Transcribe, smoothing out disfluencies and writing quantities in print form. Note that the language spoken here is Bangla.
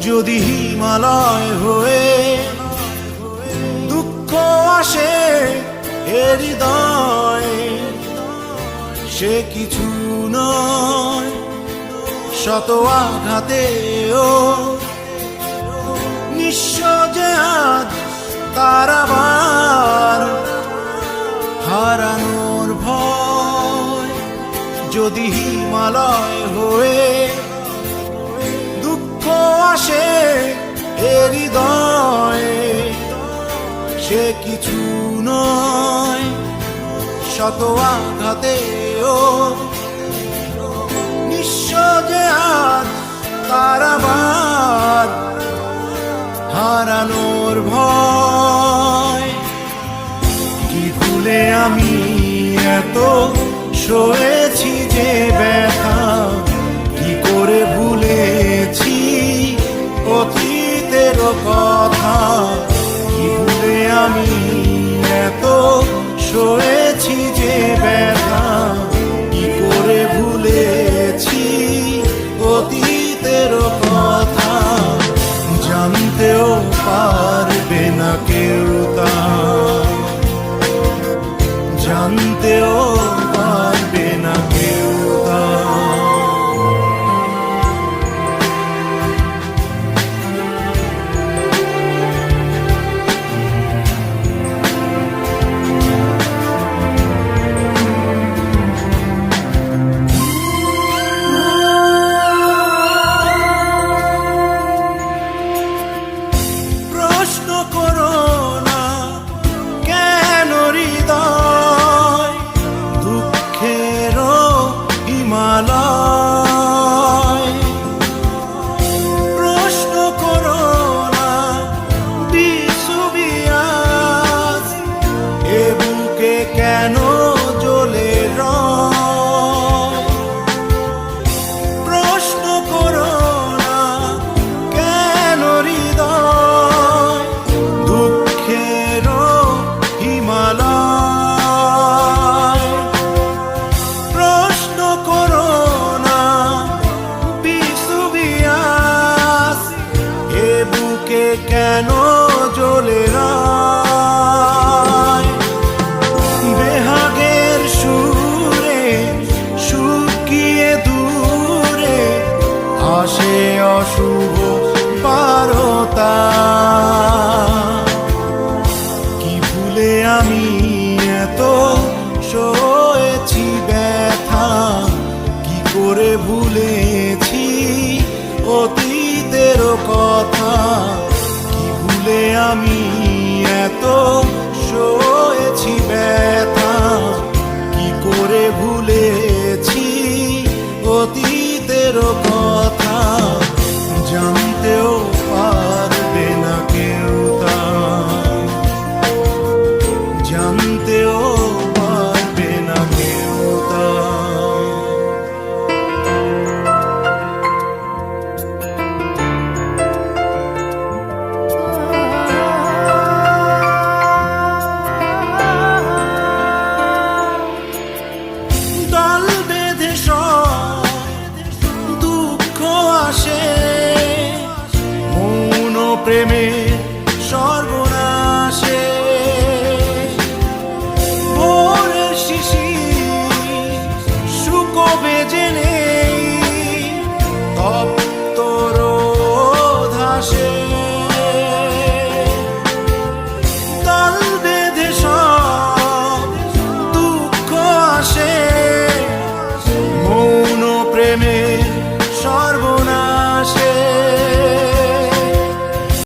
যদি হিমালয় হয়ে দুঃখ আসে এ হৃদয়ে, সে কিছু নয় শত আঘাতেও নিঃস্ব যে আজ তার আবার হারানোর ভয়। যদি হিমালয় হয়ে দুঃখ আসে এ হৃদয়ে, সে কিছু নয় শত আঘাতেও নিঃস্ব যে আজ তার আবার হারানোর ভয়। কি ভুলে আমি এত সয়েছি যে ব্যথা, কি করে ভুলেছি অতীতের কথা। কি ভুলে আমি এত সয়েছি যে ব্যথা, কি করে ভুলেছি অতীতের কথা। জানতেও